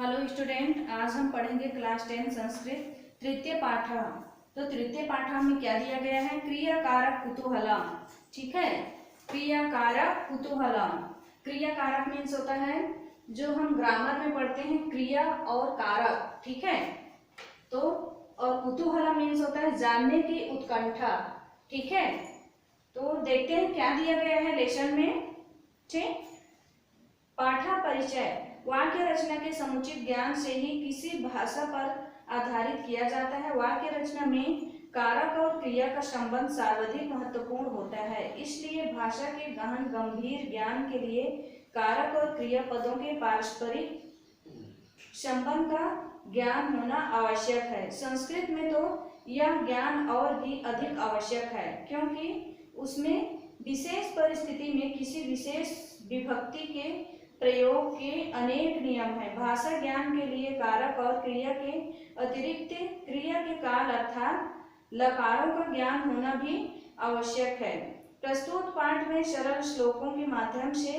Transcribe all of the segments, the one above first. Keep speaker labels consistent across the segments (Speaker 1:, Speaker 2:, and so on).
Speaker 1: Hello student, आज हम पढ़ेंगे क्लास 10 संस्कृत तृतीय पाठ। तो तृतीय पाठ में क्या दिया गया है? क्रिया कारक कुतूहलम। ठीक है, क्रिया कारक कुतूहलम। क्रिया कारक मीन्स होता है जो हम ग्रामर में पढ़ते हैं क्रिया और कारक। ठीक है, तो और कुतूहलम मीन्स होता है जानने की उत्कंठा। ठीक है, तो देखते हैं क्या दिया गया है लेसन में। ठीक, पाठा परिचय। वाक्य रचना के समुचित ज्ञान से ही किसी भाषा पर आधारित किया जाता है। वाक्य रचना में कारक और क्रिया का संबंध सर्वाधिक महत्वपूर्ण होता है, इसलिए भाषा के गहन गंभीर ज्ञान के लिए कारक और क्रिया पदों के पारस्परिक संबंध का ज्ञान होना आवश्यक है। संस्कृत में तो यह ज्ञान और भी अधिक आवश्यक है, क्योंकि उसमें विशेष परिस्थिति में किसी विशेष विभक्ति के प्रयोग के अनेक नियम हैं। भाषा ज्ञान के लिए कारक और क्रिया के अतिरिक्त क्रिया के काल अर्थात लकारों का ज्ञान होना भी आवश्यक है। प्रस्तुत पाठ में सरल श्लोकों के माध्यम से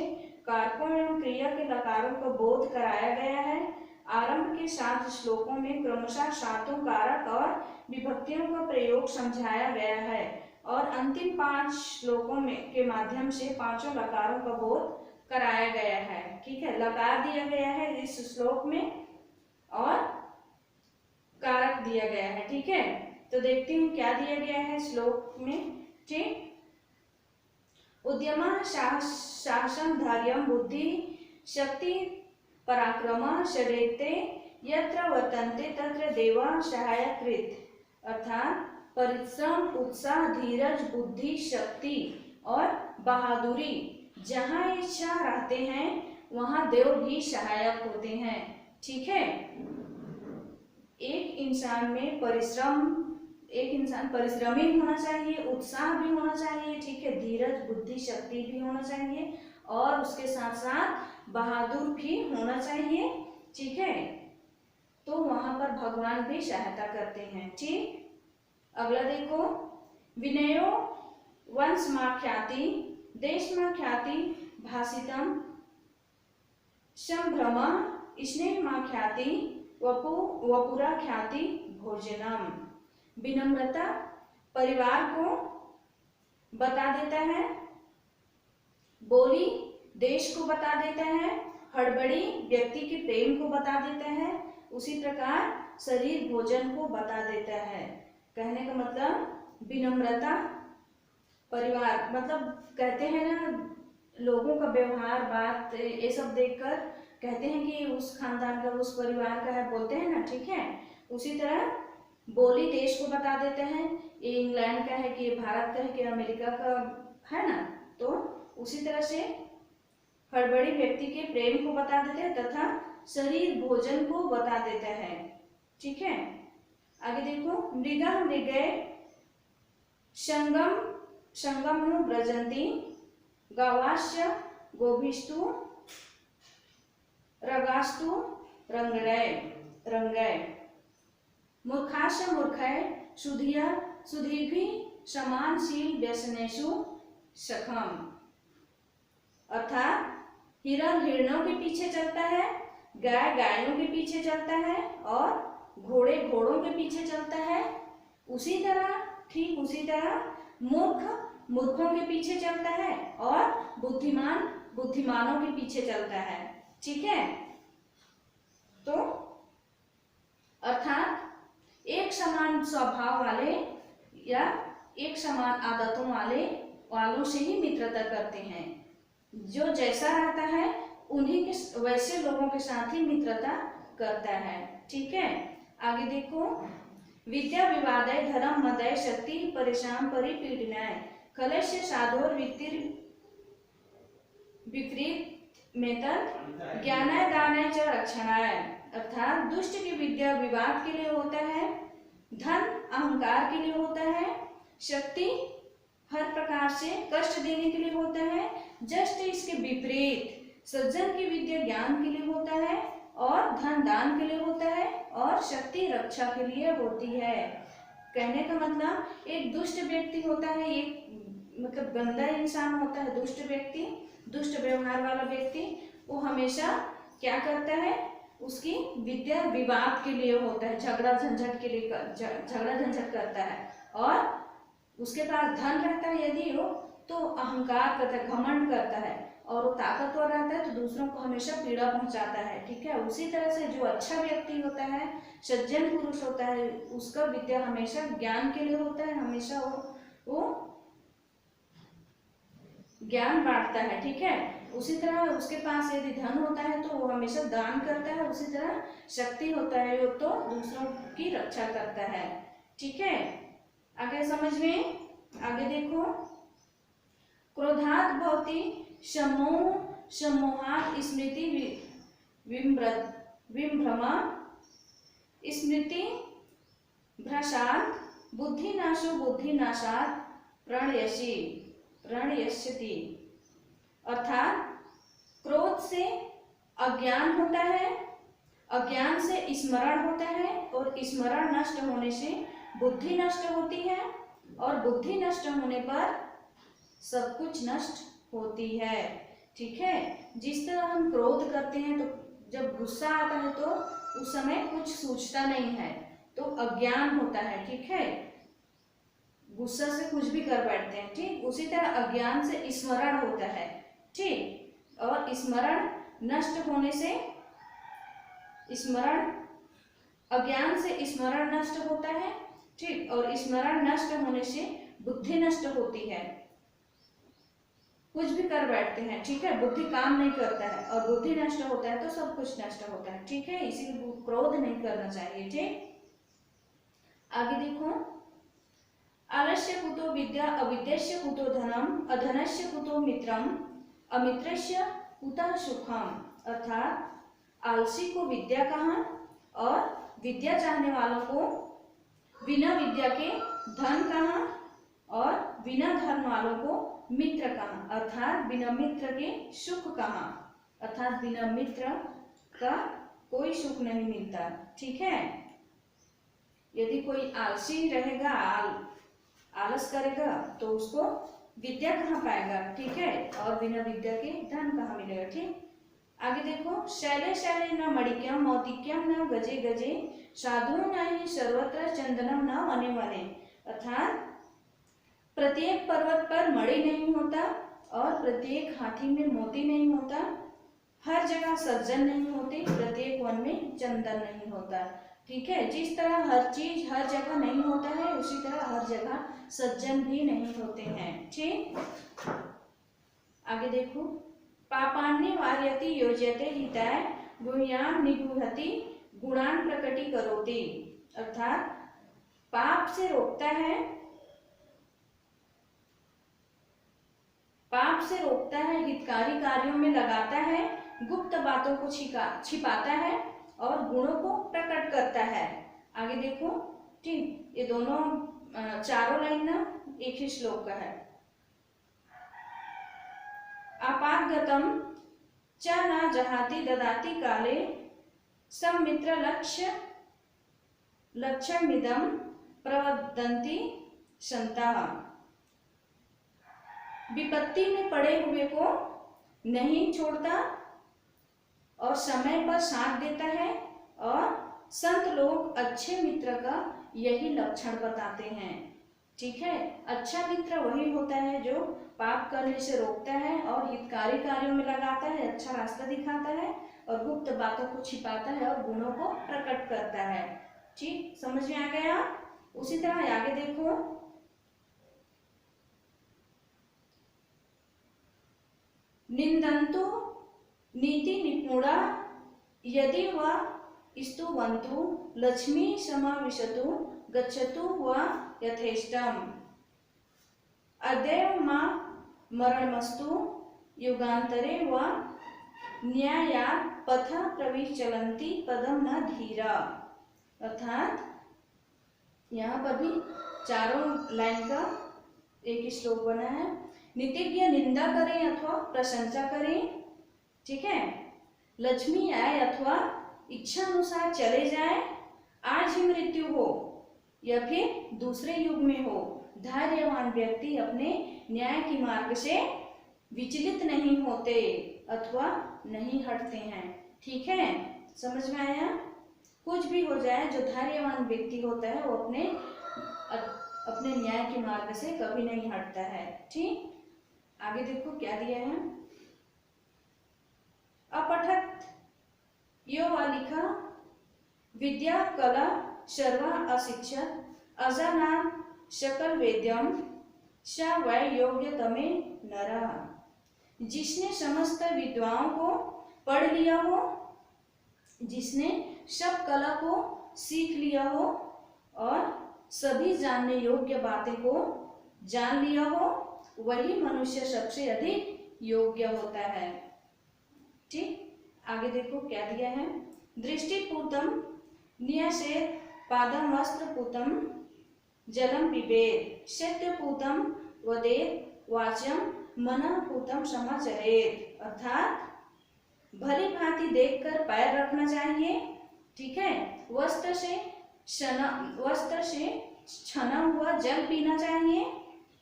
Speaker 1: कारकों एवं क्रिया के लकारों का बोध कराया गया है। आरंभ के 7 श्लोकों में क्रमशः सातों कारक और विभक्तियों का प्रयोग समझाया गया है और अंतिम 5 श्लोकों में के माध्यम से पांचों लकारों का बोध कराया गया है। ठीक है, लकार दिया गया है इस श्लोक में और कारक दिया गया है। ठीक है, तो देखती हूँ क्या दिया गया है श्लोक में। ठीक, उद्यम साहसम धैर्यम बुद्धि शक्ति पराक्रम षडेते यत्र वर्तन्ते तत्र देवा सहायकृत। अर्थात परिश्रम, उत्साह, धीरज, बुद्धि, शक्ति और बहादुरी जहाँ इच्छा रहते हैं वहाँ देव भी सहायक होते हैं। ठीक है, एक इंसान परिश्रमी होना चाहिए, उत्साह भी होना चाहिए। ठीक है, धीरज, बुद्धि, शक्ति भी होना चाहिए और उसके साथ साथ बहादुर भी होना चाहिए। ठीक है, तो वहां पर भगवान भी सहायता करते हैं। ठीक, अगला देखो, विनयो वंश मां ख्याति देश मां ख्याति भाषितम संभ्रम स्नेह मां ख्याति वपुरा ख्याति भोजनम। विनम्रता परिवार को बता देता है, बोली देश को बता देता है, हड़बड़ी व्यक्ति के प्रेम को बता देता है, उसी प्रकार शरीर भोजन को बता देता है। कहने का मतलब विनम्रता परिवार, मतलब कहते हैं ना लोगों का व्यवहार, बात, ये सब देखकर कहते हैं कि उस खानदान का, उस परिवार का है, बोलते हैं ना। ठीक है, उसी तरह बोली देश को बता देते हैं, ये इंग्लैंड का है कि ये भारत का है कि अमेरिका का है ना। तो उसी तरह से हड़बड़ी व्यक्ति के प्रेम को बता देते हैं तथा शरीर भोजन को बता देता है। ठीक है, आगे देखो, मृगा मृगे संगम ब्रजंती गवास्य गोभिस्तु रगास्तु रंगय मूर्खास्य मूर्खय सुधीर्भि समानशील व्यसनेषु सखम। अर्थात हिरण हिरणों के पीछे चलता है, गाय गायों के पीछे चलता है और घोड़े घोड़ों के पीछे चलता है। उसी तरह, ठीक उसी तरह मूर्ख मूर्खों के पीछे चलता है और बुद्धिमान बुद्धिमानों के पीछे चलता है। ठीक है, तो अर्थात एक समान स्वभाव वाले या एक समान आदतों वालों से ही मित्रता करते हैं। जो जैसा रहता है उन्हीं के वैसे लोगों के साथ ही मित्रता करता है। ठीक है, आगे देखो, विद्या विवादय धर्म मदय शक्ति परेशान परिपीडनाय खलस्य साधोर वित्तिर विपरीत मेतद ज्ञानाय दानाय च रक्षणाय। अर्थात दुष्ट की विद्या विवाद के लिए होता है, धन अहंकार के लिए होता है, शक्ति हर प्रकार से कष्ट देने के लिए होता है, जस्ट इसके विपरीत सज्जन की विद्या ज्ञान के लिए होता है और धन दान के लिए होता है और शक्ति रक्षा के लिए होती है। कहने का मतलब एक दुष्ट व्यक्ति होता है, एक मतलब गंदा इंसान होता है दुष्ट व्यक्ति, दुष्ट व्यवहार वाला व्यक्ति, वो हमेशा क्या करता है, उसकी विद्या विवाद के लिए होता है, झगड़ा झंझट के लिए झगड़ा झंझट करता है। और उसके पास धन रहता है यदि वो, तो अहंकार करता है, घमंड करता है, और वो ताकतवर रहता है तो दूसरों को हमेशा पीड़ा पहुंचाता है। ठीक है, उसी तरह से जो अच्छा व्यक्ति होता है, सज्जन पुरुष होता है, उसका विद्या हमेशा ज्ञान के लिए होता है, हमेशा वो ज्ञान बांटता है। ठीक है, उसी तरह उसके पास यदि धन होता है तो वो हमेशा दान करता है, उसी तरह शक्ति होता है वो तो दूसरों की रक्षा करता है। ठीक है, आगे समझ में, आगे देखो, क्रोधात् भवति सम्मोहात् स्मृति विभ्रमा स्मृति भ्रशात् बुद्धिनाशो बुद्धिनाशात् प्रणयस्यति। अर्थात क्रोध से अज्ञान होता है, अज्ञान से स्मरण होता है, और स्मरण नष्ट होने से बुद्धि नष्ट होती है, और बुद्धि नष्ट होने पर सब कुछ नष्ट होती है। ठीक है, जिस तरह हम क्रोध करते हैं तो जब गुस्सा आता है तो उस समय कुछ सूझता नहीं है, तो अज्ञान होता है। ठीक है, गुस्सा से कुछ भी कर बैठते हैं। ठीक, उसी तरह अज्ञान से स्मरण होता है। ठीक, और स्मरण नष्ट होने से, स्मरण, अज्ञान से स्मरण नष्ट होता है। ठीक, और स्मरण नष्ट होने से बुद्धि नष्ट होती है, कुछ भी कर बैठते हैं। ठीक है, बुद्धि काम नहीं करता है, और बुद्धि नष्ट होता है तो सब कुछ नष्ट होता है। ठीक है, इसीलिए क्रोध नहीं करना चाहिए। ठीक, आगे देखो, आलस्य कुतो विद्या अविद्यस्य कुतो धनम अधनस्य कुतो मित्रम अमित्रस्य कुतः सुखम। अर्थात आलसी को विद्या कहाँ, और विद्या चाहने वालों को बिना विद्या के धन कहाँ, और बिना धन वालों को मित्र कहाँ, अर्थात बिना मित्र के सुख कहाँ, अर्थात बिना मित्र का कोई सुख नहीं मिलता। ठीक है, यदि कोई आलसी रहेगा, आलस करेगा, तो उसको विद्या कहाँ पाएगा। ठीक है, और बिना विद्या के धन कहाँ मिलेगा। ठीक, आगे देखो, शैले शैले न मणिक्यम मौतिक्यम न गजे गजे साधु न सर्वत्र चंदनम न वने वने। अर्थात प्रत्येक पर्वत पर मणि नहीं होता, और प्रत्येक हाथी में मोती नहीं होता, हर जगह सज्जन नहीं होते, प्रत्येक वन में चंदन नहीं होता। ठीक है, जिस तरह हर चीज हर जगह नहीं होता है, उसी तरह हर जगह सज्जन भी नहीं होते हैं। ठीक, आगे देखो, पापान्य वार्यति योज्यते हिताय गुह्याम निगुहति गुणान प्रकटी करोति। अर्थात पाप से रोकता है, पाप से रोकता है, हितकारी कार्यों में लगाता है, गुप्त बातों को छिपाता है, और गुणों को प्रकट करता है। आगे देखो, ठीक, ये दोनों चारों लाइन ना एक ही श्लोक का है। आपातगतम च न जहाति ददाति काले सम्मित्र लक्ष्यमिदं प्रवदन्ति संताः। विपत्ति में पड़े हुए को नहीं छोड़ता, और समय पर साथ देता है, और संत लोग अच्छे मित्र का यही लक्षण बताते हैं। ठीक है, अच्छा मित्र वही होता है जो पाप करने से रोकता है, और हितकारी कार्यों में लगाता है, अच्छा रास्ता दिखाता है, और गुप्त बातों को छिपाता है, और गुणों को प्रकट करता है। ठीक, समझ में आ गया। उसी तरह आगे देखो, निंदन्तु नीति निपुणा यदि वा स्तुवन्तु लक्ष्मी समाविशतु गच्छतु वा यथेष्टम। अद्यैव मां मरणमस्तु युगान्तरे वा न्यायात् पथ प्रविचलन्ति पदम न धीरा। अर्थात यहाँ पर भी चारों लाइन का एक ही श्लोक बना है। नीतिज्ञ निंदा करें अथवा प्रशंसा करें, ठीक है, लक्ष्मी आए अथवा इच्छा अनुसार चले जाए, आज ही मृत्यु हो या फिर दूसरे युग में हो, धैर्यवान व्यक्ति अपने न्याय की मार्ग से विचलित नहीं होते अथवा नहीं हटते हैं। ठीक है, समझ में आया? कुछ भी हो जाए, जो धैर्यवान व्यक्ति होता है वो अपने न्याय के मार्ग से कभी नहीं हटता है। ठीक, आगे देखो क्या दिया है। अपठत यो वा लिखा विद्या कला सर्वा अशिक्षत अजाना सकल वेद्यम स वै योग्य तमे नरा। जिसने समस्त विद्वाओं को पढ़ लिया हो, जिसने सब कला को सीख लिया हो और सभी जानने योग्य बातें को जान लिया हो, वही मनुष्य सबसे अधिक योग्य होता है। ठीक, आगे देखो क्या दिया है। दृष्टिपूतम न्यासेत पादम वस्त्रपूतम जलम पिबेत शैत्यपूतम वदेत वाच्यम मनपूतम समाचरेत। अर्थात भली भांति देखकर पैर रखना चाहिए। ठीक है, वस्त्र से छना हुआ जल पीना चाहिए,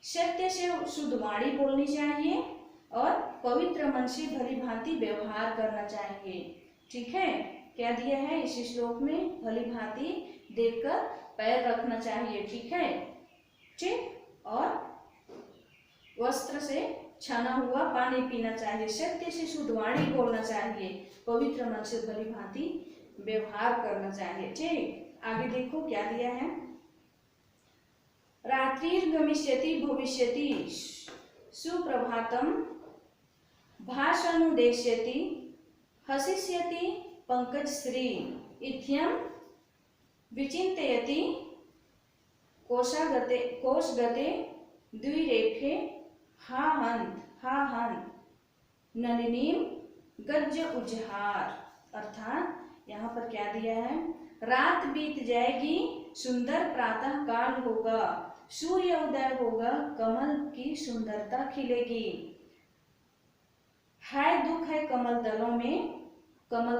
Speaker 1: सत्य से शुद्ध वाणी बोलनी चाहिए और पवित्र मन से भली भांति व्यवहार करना चाहिए। ठीक है, क्या दिया है इस श्लोक में? भली भांति देखकर पैर रखना चाहिए। ठीक है, ठीक, और वस्त्र से छना हुआ पानी पीना चाहिए, सत्य से शुद्ध वाणी बोलना चाहिए, पवित्र मन से भली भांति व्यवहार करना चाहिए। ठीक, आगे देखो क्या दिया है। रात्रिर्गमिष्यति भविष्यति सुप्रभातम भाषानुदेश्यति हसिष्यति पंकजश्री इत्यं विचिन्तयति कोशगते द्विरेफे हा हंत नलिनीम गज्ज उजहार। अर्थात यहाँ पर क्या दिया है। रात बीत जाएगी, सुंदर प्रातः काल होगा, सूर्य उदय होगा, कमल की सुंदरता खिलेगी। है दुख है कमल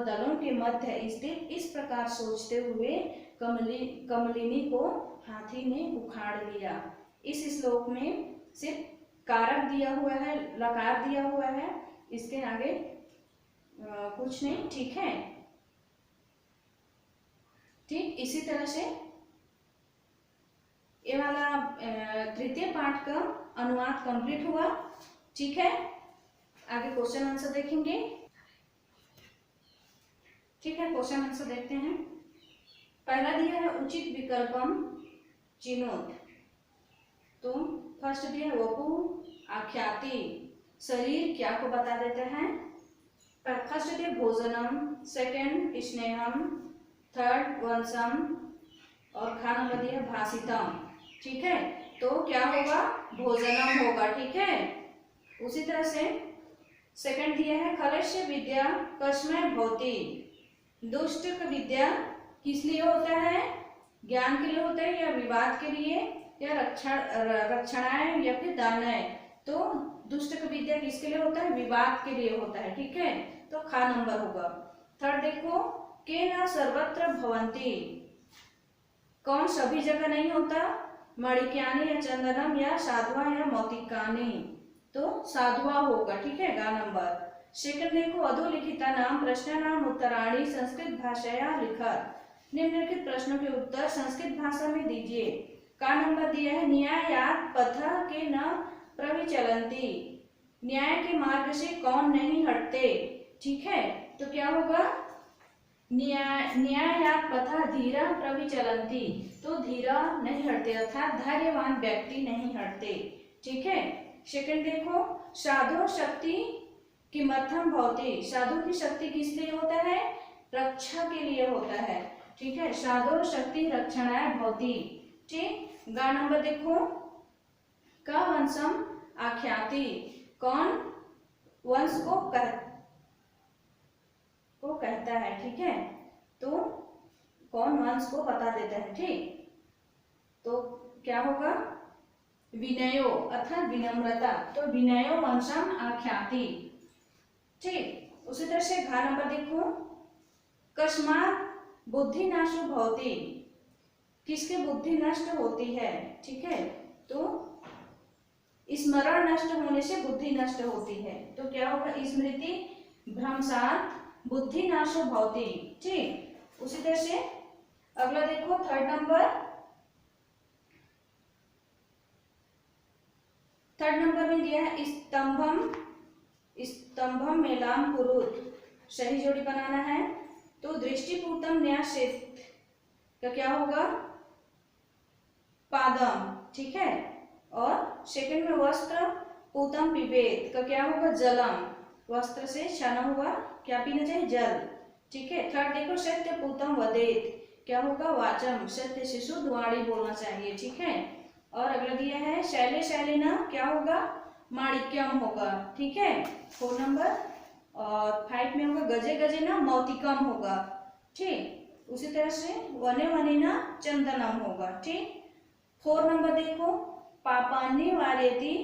Speaker 1: दलों के मध्य स्थित। इस प्रकार सोचते हुए कमलिनी को हाथी ने उखाड़ लिया। इस श्लोक में सिर्फ कारक दिया हुआ है, लकार दिया हुआ है, इसके आगे कुछ नहीं। ठीक है, ठीक, इसी तरह से ये वाला तृतीय पाठ का अनुवाद कंप्लीट हुआ। ठीक है, आगे क्वेश्चन आंसर देखेंगे। ठीक है, क्वेश्चन आंसर देखते हैं। पहला दिया है उचित विकल्पम चिनोत। तो फर्स्ट दिया है वपु आख्याति, शरीर क्या को बता देते हैं। फर्स्ट दिया भोजनम, सेकंड स्नेहम, थर्ड वंशम और खा नंबर दिया भाषितम। ठीक है, तो क्या होगा, भोजनम होगा। ठीक है, उसी तरह से सेकंड दिया है खलस्य विद्या कस्मै भवति। दुष्ट विद्या किस लिए होता है, ज्ञान के लिए होता है या विवाद के लिए या रक्षणाय या फिर दानाय। तो दुष्ट विद्या किसके लिए होता है, विवाद के लिए होता है। ठीक है, तो खा नंबर होगा। थर्ड देखो के न सर्वत्र भवंती, कौन सभी जगह नहीं होता, मणिक्यानि या चंदनम या साधुआ या मौतिकानि, तो साधुआ होगा। ठीक है, गा नंबर। सेकंड देखो अधोलिखिता नाम प्रश्न नाम उत्तराणी संस्कृत भाषाया लिखत। निम्नलिखित प्रश्नों के उत्तर संस्कृत भाषा में दीजिए। का नंबर दिया है न्यायात पथ के न प्रविचलंती, न्याय के मार्ग से कौन नहीं हटते। ठीक है, तो क्या होगा, न्यायात पथा धीरा प्रविचलंती, तो धीरा नहीं हटते अर्थात धैर्यवान व्यक्ति नहीं हटते। ठीक है, सेकंड देखो साधु शक्ति किमर्थम भवति, साधु की शक्ति किस लिए होता है, रक्षा के लिए होता है। ठीक है, साधु शक्ति रक्षणाय भवति। ठीक, गा नंबर देखो का वंशम आख्याति, कौन वंश को कहता है। ठीक है, तो कौन वंश को बता देता है। ठीक, तो क्या होगा, विनयो अर्थात विनम्रता, तो विनयो वंशम आख्याति। ठीक, उसी तरह से घा नंबर देखो कस्मात बुद्धि नाशो भवति, किसके बुद्धि नष्ट होती है। ठीक है, तो स्मरण नष्ट होने से बुद्धि नष्ट होती है। तो क्या होगा, स्मृति भ्रंशात बुद्धि नाशो भवति। ठीक, उसी तरह से अगला देखो थर्ड नंबर में दिया है स्तंभम मेलाम कुरुत, सही जोड़ी बनाना है। तो दृष्टिपूतम न्यासेत का क्या होगा, पादम, ठीक है। और सेकंड में वस्त्र पूतम पिबेत का क्या होगा, जलम, वस्त्र से छाना हुआ क्या पीना चाहिए, जल, ठीक है। थर्ड देखो सत्य पूतम वदेत, क्या होगा, वाचम, सत्य से शुद्ध वाणी बोलना चाहिए, ठीक है। और अगला दिया है शैले शैलेना, क्या होगा, माणिक्यम होगा, ठीक है, 4 नंबर। और 5 में होगा गजे गजे ना मौतिकम होगा, ठीक। उसी तरह से वने वने ना चंदनम होगा, ठीक। 4 नंबर देखो पापान्नि वार्यति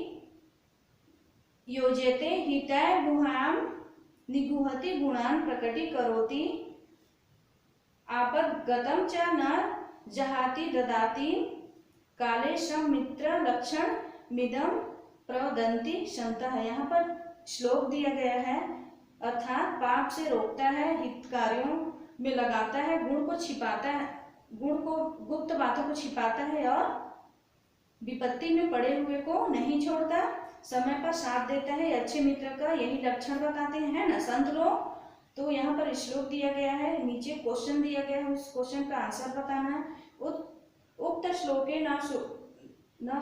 Speaker 1: योजते हिताय गुहाम निगुहति गुणान प्रकटी करोति आपद्गतम च न जहाति ददाति काले सम मित्र लक्षण मिदम प्रवदंती संता है। यहाँ पर श्लोक दिया गया है, अर्थात पाप से रोकता है, हित कार्यों में लगाता है, गुण को छिपाता है, गुण को गुप्त बातों को छिपाता है और विपत्ति में पड़े हुए को नहीं छोड़ता, समय पर साथ देता है। अच्छे मित्र का यही लक्षण बताते हैं ना संत लोग। तो यहाँ पर श्लोक दिया गया है, नीचे क्वेश्चन दिया गया है, उस क्वेश्चन का आंसर बताना है। उक्त श्लोके न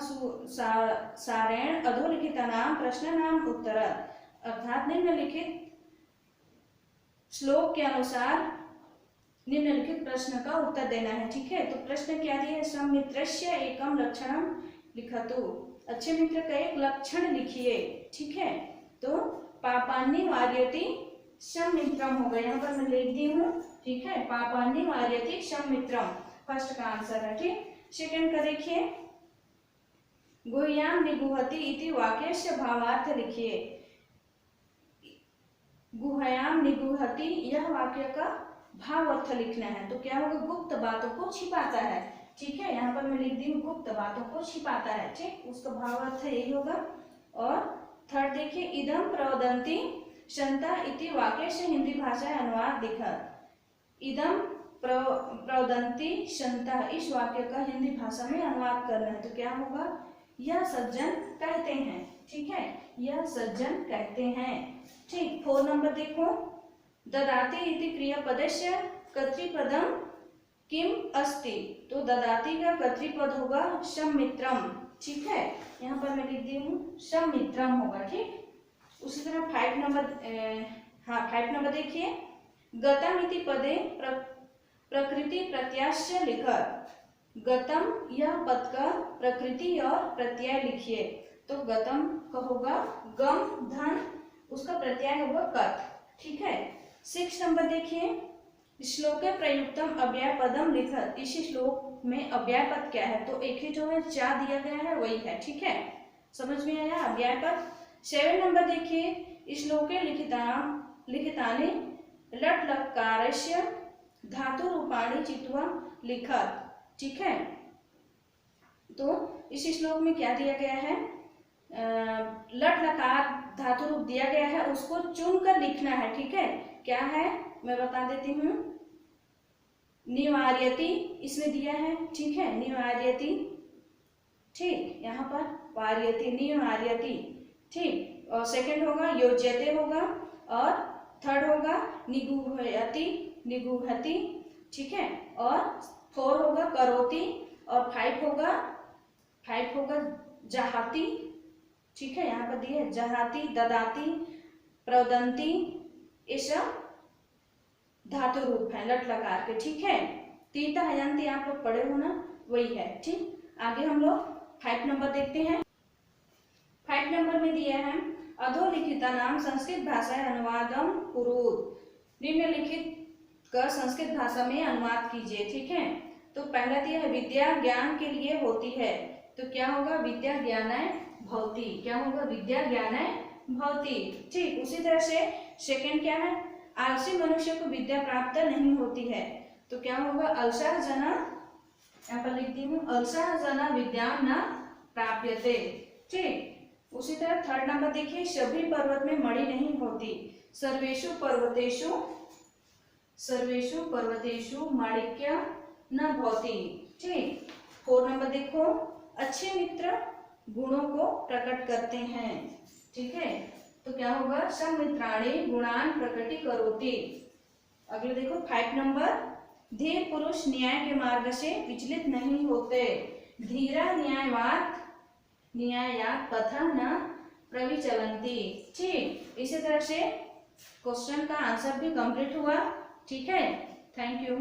Speaker 1: सारेण अधोलिखितानां प्रश्नानां उत्तर, अर्थात निम्नलिखित श्लोक के अनुसार निम्नलिखित प्रश्न का उत्तर देना है, ठीक है। तो प्रश्न क्या दिया है, समित्रस्य एकम लक्षणम लिखतु, अच्छे मित्र का एक लक्षण लिखिए, ठीक है। तो पापान्नि वार्यति समित्रम होगा, यहाँ पर मैं लिख दी हूँ, ठीक है, पापान्नि वार्यति समित्रम, फर्स्ट का आंसर है, ठीक। सेकंड का देखिए गुह्याम निगुहति इति वाक्यस्य भावार्थ लिखिए, गुह्याम निगुहति यह वाक्य का भाव अर्थ लिखना है। तो क्या होगा, गुप्त बातों को छिपाता है, ठीक है, यहाँ पर मैं लिख दी हूँ गुप्त बातों को छिपाता है, ठीक, उसका भाव अर्थ यही होगा। और थर्ड देखिए इदम प्रवदंती संता इति वाक्य से हिंदी भाषा अनुवाद दिखा, इदम प्रवदंती संता, इस वाक्य का हिंदी भाषा में अनुवाद करना है। तो क्या होगा, यह सज्जन कहते हैं, ठीक है, यह सज्जन कहते हैं, ठीक। 4 नंबर देखो ददाति इति क्रियापदस्य कर्तृपदम किम अस्ति, तो ददाति का कर्तृपद होगा समित्रम, ठीक है, यहाँ पर मैं लिख दी हूँ समित्रम होगा, ठीक। उसी तरह 5 नंबर देखिए गतम इति पदे प्रकृति प्रत्याश्य लिखत, गतम यह पद का प्रकृति और प्रत्यय लिखिए। तो गतम का होगा गम धन, उसका प्रत्यय होगा कत, ठीक है। 6 नंबर देखिए श्लोक प्रयुक्तम अव्यय पदम लिखत, इसी श्लोक में अव्यय पद क्या है, तो एक ही जो है चा दिया गया है वही है, ठीक है, समझ में आया अव्यय पद। 7 नंबर देखिए श्लोके लिखितानि लट लकारस्य धातु रूपाणी चित्वा लिखत, ठीक है। तो इस श्लोक में क्या दिया गया है, लट लकार धातु रूप दिया गया है, उसको चुनकर लिखना है, ठीक है। क्या है मैं बता देती हूँ, निवार्यति इसमें दिया है, ठीक है, निवार्यति, ठीक, यहाँ पर वार्यति निवार्यति, ठीक। और सेकंड होगा योज्यते होगा, और थर्ड होगा निगुहति निगुहति, ठीक है। और 4 होगा करोति, और 5 होगा जहाति, ठीक है, यहाँ पर दिए जहाति ददाति प्रवदंती, ये सब धातु रूप है लट लकार के, ठीक है। तीता हयांती आप लोग पढ़े हो ना, वही है, ठीक। आगे हम लोग 5 नंबर देखते हैं। 5 नंबर में दिया है अधोलिखिता नाम संस्कृत भाषा अनुवादम कुरुत, निम्नलिखित का संस्कृत भाषा में अनुवाद कीजिए, ठीक है। तो पहला दिया है विद्या ज्ञान के लिए होती है, तो क्या होगा, विद्या ज्ञानाय भवति, क्या होगा, विद्या ज्ञानाय भवति, ठीक। उसी तरह से सेकंड क्या है, आलसी मनुष्य को विद्या प्राप्त नहीं होती है, तो क्या होगा, अलसः जना, यहाँ पर लिख दी हूँ अलसः जना विद्याम न प्राप्यते, ठीक। उसी तरह थर्ड नंबर देखिए सभी पर्वत में मणि नहीं होती, सर्वेषु पर्वतेषु सर्वेषु पर्वतेषु माणिक्य न भवति। ठीक। 4 नंबर देखो, अच्छे मित्र गुणों को प्रकट करते हैं। ठीक है, तो क्या होगा, समित्राणि गुणान प्रकटीकरोति। अगले देखो 5 नंबर, धीर पुरुष न्याय के मार्ग से विचलित नहीं होते। धीरा न्यायात पथ न प्रविचलन्ति। ठीक, इसी तरह से क्वेश्चन का आंसर भी कंप्लीट हुआ। ठीक है, थैंक यू।